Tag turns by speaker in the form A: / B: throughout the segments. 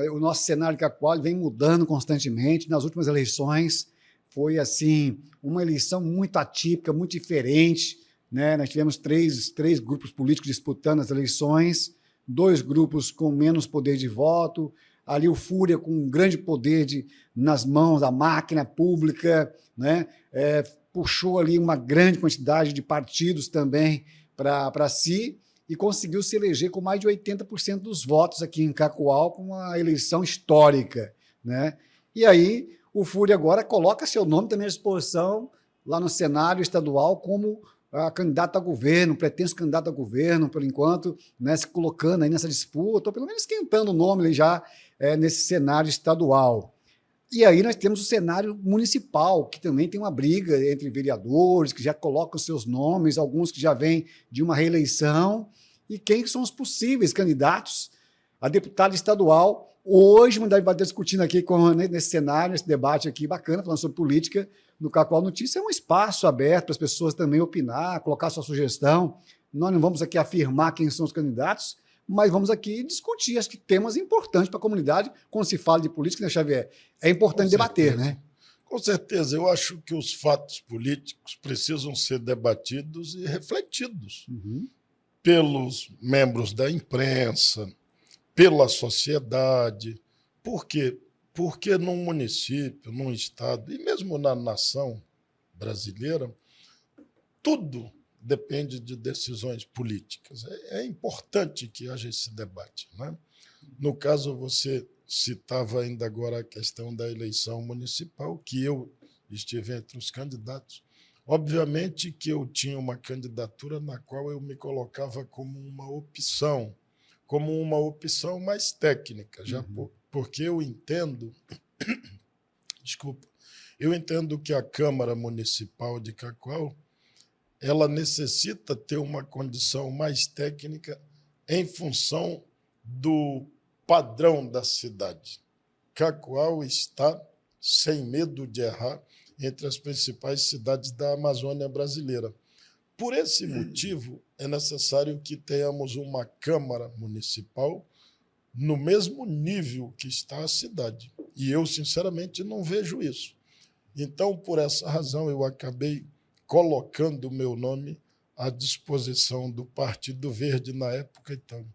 A: o nosso cenário de Cacoal vem mudando constantemente. Nas últimas eleições foi assim uma eleição muito atípica, muito diferente, né? Nós tivemos três grupos políticos disputando as eleições, 2 grupos com menos poder de voto, ali o Fúria com um grande poder nas mãos da máquina pública, né? Puxou ali uma grande quantidade de partidos também para si, e conseguiu se eleger com mais de 80% dos votos aqui em Cacoal, com uma eleição histórica, né? E aí o Fúria agora coloca seu nome também à disposição lá no cenário estadual como candidato a governo, pretenso candidato a governo, por enquanto, né, se colocando aí nessa disputa, ou pelo menos esquentando o nome ali já nesse cenário estadual. E aí nós temos o cenário municipal, que também tem uma briga entre vereadores, que já colocam seus nomes, alguns que já vêm de uma reeleição, e quem são os possíveis candidatos a deputado estadual. Hoje, a gente vai discutindo aqui nesse cenário, nesse debate aqui bacana, falando sobre política, no Cacoal Notícia, é um espaço aberto para as pessoas também opinar, colocar sua sugestão. Nós não vamos aqui afirmar quem são os candidatos, mas vamos aqui discutir, acho que temas importantes para a comunidade, quando se fala de política, né, Xavier? É importante debater, né?
B: Com certeza, eu acho que os fatos políticos precisam ser debatidos e refletidos pelos membros da imprensa, pela sociedade. Por quê? Porque num município, num estado, e mesmo na nação brasileira, tudo depende de decisões políticas. É importante que haja esse debate, né? No caso, você citava ainda agora a questão da eleição municipal, que eu estive entre os candidatos. Obviamente que eu tinha uma candidatura na qual eu me colocava como uma opção mais técnica, já porque eu entendo, desculpa, eu entendo que a Câmara Municipal de Cacoal ela necessita ter uma condição mais técnica em função do padrão da cidade. Cacoal está, sem medo de errar, entre as principais cidades da Amazônia brasileira. Por esse motivo, é necessário que tenhamos uma Câmara Municipal no mesmo nível que está a cidade. E eu, sinceramente, não vejo isso. Então, por essa razão, eu acabei colocando o meu nome à disposição do Partido Verde na época. Então.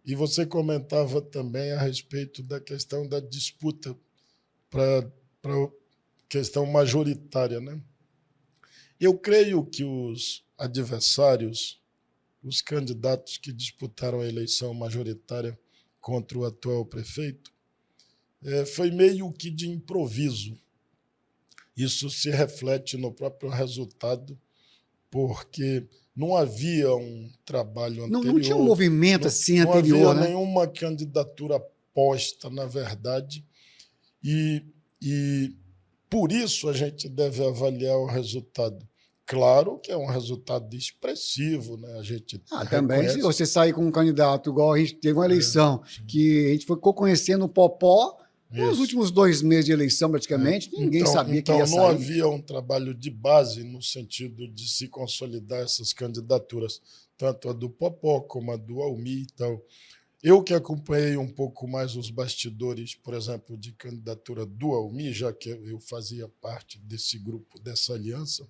B: E você comentava também a respeito da questão da disputa para a questão majoritária, né? Eu creio que os adversários, os candidatos que disputaram a eleição majoritária contra o atual prefeito, foi meio que de improviso. Isso se reflete no próprio resultado, porque não havia um trabalho anterior.
A: Não tinha um movimento assim anterior,
B: não havia
A: né?
B: nenhuma candidatura posta, na verdade, e por isso a gente deve avaliar o resultado. Claro que é um resultado expressivo, né? A gente
A: também,
B: reconhece.
A: se você sair com um candidato, igual a gente teve uma eleição, que a gente ficou conhecendo o Popó, nos últimos 2 meses de eleição, praticamente, ninguém sabia que ia sair.
B: Então, não havia um trabalho de base no sentido de se consolidar essas candidaturas, tanto a do Popó como a do Almir e tal. Eu que acompanhei um pouco mais os bastidores, por exemplo, de candidatura do Almir, já que eu fazia parte desse grupo, dessa aliança,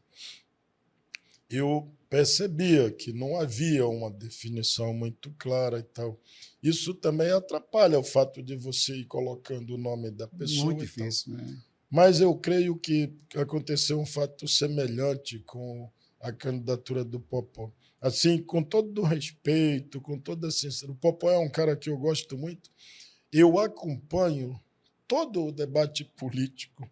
B: eu percebia que não havia uma definição muito clara e tal. Isso também atrapalha o fato de você ir colocando o nome da pessoa.
A: Muito difícil, né?
B: Mas eu creio que aconteceu um fato semelhante com a candidatura do Popó. Assim, com todo o respeito, com toda a sinceridade, o Popó é um cara que eu gosto muito. Eu acompanho todo o debate político.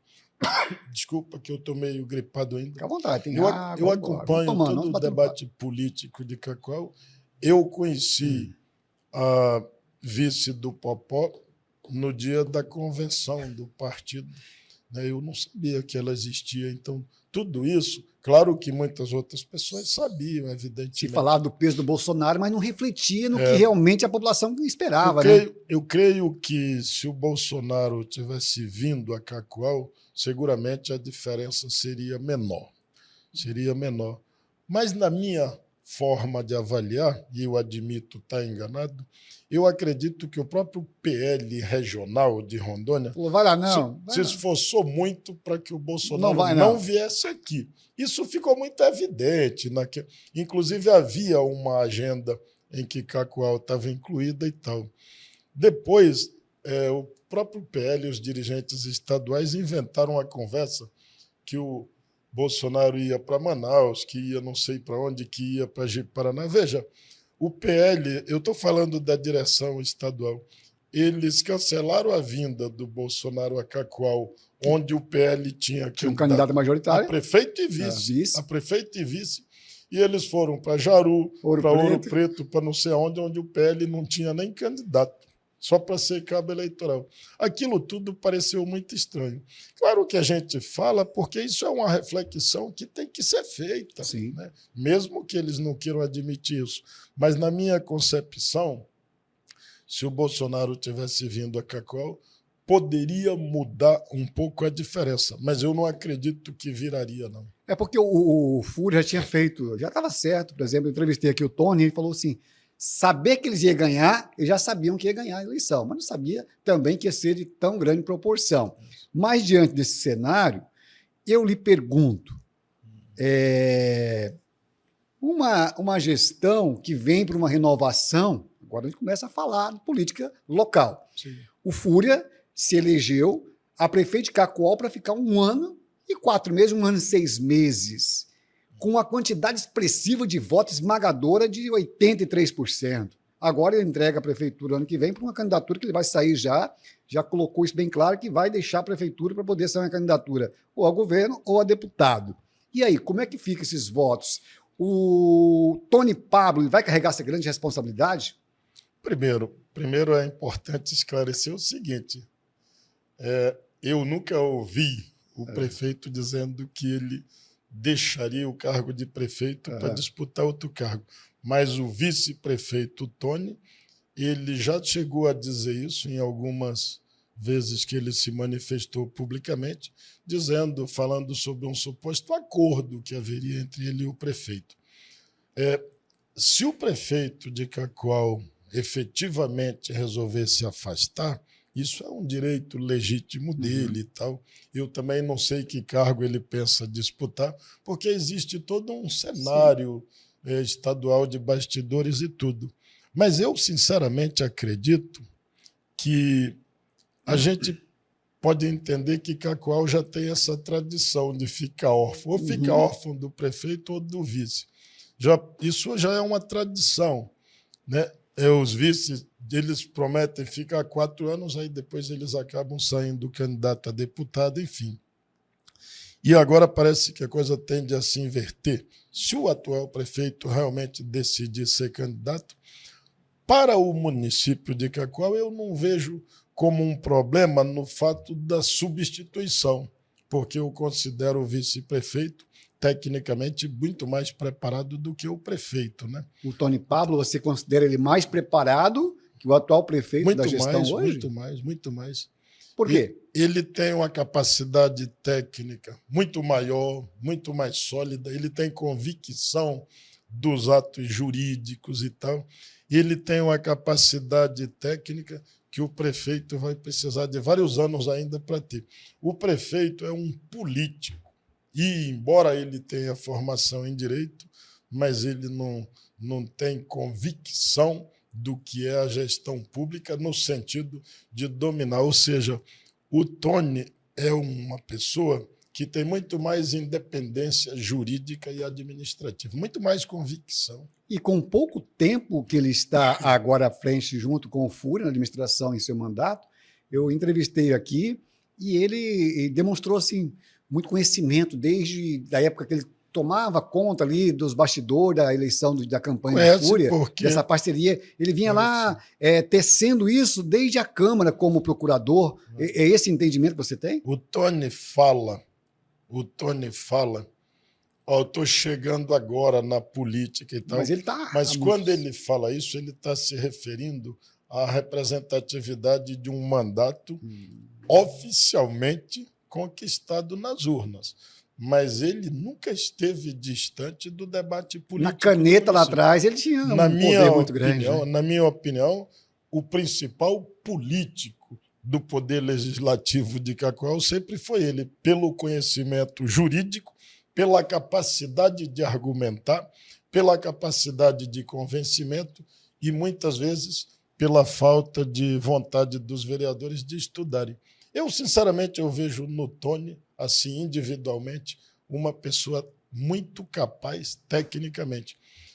B: Desculpa que eu estou meio gripado ainda.
A: Fica à vontade, tem
B: eu acompanho todo o debate político de Cacoal. Eu conheci a vice do Popó no dia da convenção do partido. Eu não sabia que ela existia. Então, tudo isso, claro que muitas outras pessoas sabiam, evidentemente.
A: Se falava do peso do Bolsonaro, mas não refletia no que realmente a população esperava.
B: Eu creio que se o Bolsonaro tivesse vindo a Cacoal, seguramente a diferença seria menor. Mas, na minha forma de avaliar, e eu admito estar enganado, eu acredito que o próprio PL regional de Rondônia
A: Falou, vai lá, não.
B: se esforçou muito para que o Bolsonaro
A: Não
B: não viesse aqui. Isso ficou muito evidente. Inclusive, havia uma agenda em que Cacoal estava incluída e tal. Depois, o próprio PL e os dirigentes estaduais inventaram a conversa que o Bolsonaro ia para Manaus, que ia não sei para onde, que ia para Ji-Paraná. Veja, o PL, eu estou falando da direção estadual, eles cancelaram a vinda do Bolsonaro a Cacoal, onde o PL tinha
A: um candidato majoritário,
B: a prefeito e vice. A prefeito e vice. E eles foram para Jaru, para Ouro Preto, para não sei onde o PL não tinha nem candidato, só para ser cabo eleitoral. Aquilo tudo pareceu muito estranho. Claro que a gente fala porque isso é uma reflexão que tem que ser feita, né? Mesmo que eles não queiram admitir isso. Mas, na minha concepção, se o Bolsonaro tivesse vindo a Cacoal, poderia mudar um pouco a diferença, mas eu não acredito que viraria, não.
A: É porque o Fúria já tinha feito, já estava certo. Por exemplo, eu entrevistei aqui o Tony, ele falou assim, saber que eles iam ganhar, eles já sabiam que ia ganhar a eleição, mas não sabia também que ia ser de tão grande proporção. Mas, diante desse cenário, eu lhe pergunto, uma gestão que vem para uma renovação, agora a gente começa a falar de política local.
B: Sim.
A: O Fúria se elegeu a prefeito de Cacoal para ficar 1 ano e 4 meses, 1 ano e 6 meses, com uma quantidade expressiva de votos esmagadora de 83%. Agora ele entrega a prefeitura ano que vem para uma candidatura que ele vai sair já colocou isso bem claro, que vai deixar a prefeitura para poder ser uma candidatura ou a governo ou a deputado. E aí, como é que ficam esses votos? O Tony Pablo vai carregar essa grande responsabilidade?
B: Primeiro é importante esclarecer o seguinte, eu nunca ouvi o prefeito dizendo que ele deixaria o cargo de prefeito para disputar outro cargo. Mas o vice-prefeito Tony, ele já chegou a dizer isso em algumas vezes que ele se manifestou publicamente, falando sobre um suposto acordo que haveria entre ele e o prefeito. Se o prefeito de Cacoal efetivamente resolver se afastar, isso é um direito legítimo dele e tal. Eu também não sei que cargo ele pensa disputar, porque existe todo um cenário estadual de bastidores e tudo. Mas eu, sinceramente, acredito que a gente pode entender que Cacoal já tem essa tradição de ficar órfão, ou fica órfão do prefeito ou do vice. Isso já é uma tradição, né? Os vices, eles prometem ficar 4 anos, aí depois eles acabam saindo candidato a deputado, enfim. E agora parece que a coisa tende a se inverter. Se o atual prefeito realmente decidir ser candidato, para o município de Cacoal, eu não vejo como um problema no fato da substituição, porque eu considero o vice-prefeito tecnicamente muito mais preparado do que o prefeito, né?
A: O Tony Pablo, você considera ele mais preparado que o atual prefeito
B: muito
A: da gestão
B: mais,
A: hoje?
B: Muito mais.
A: Por quê?
B: Ele tem uma capacidade técnica muito maior, muito mais sólida, ele tem convicção dos atos jurídicos e tal, e ele tem uma capacidade técnica que o prefeito vai precisar de vários anos ainda para ter. O prefeito é um político, e, embora ele tenha formação em direito, mas ele não tem convicção do que é a gestão pública no sentido de dominar. Ou seja, o Tony é uma pessoa que tem muito mais independência jurídica e administrativa, muito mais convicção.
A: E com pouco tempo que ele está agora à frente, junto com o Fúria, na administração em seu mandato, eu entrevistei aqui e ele demonstrou assim, muito conhecimento desde a época que ele tomava conta ali dos bastidores da eleição da campanha do Fúria, dessa parceria. Ele vinha lá tecendo isso desde a Câmara como procurador. É esse entendimento que você tem?
B: O Tony fala, eu estou chegando agora na política e tal.
A: Mas ele tá.
B: Mas quando ele fala isso, ele está se referindo à representatividade de um mandato oficialmente conquistado nas urnas. mas ele nunca esteve distante do debate político.
A: Na caneta lá atrás, ele tinha um poder muito grande. Né?
B: Na minha opinião, o principal político do poder legislativo de Cacoal sempre foi ele, pelo conhecimento jurídico, pela capacidade de argumentar, pela capacidade de convencimento e, muitas vezes, pela falta de vontade dos vereadores de estudarem. Eu, sinceramente, eu vejo no Tony, assim, individualmente, uma pessoa muito capaz tecnicamente.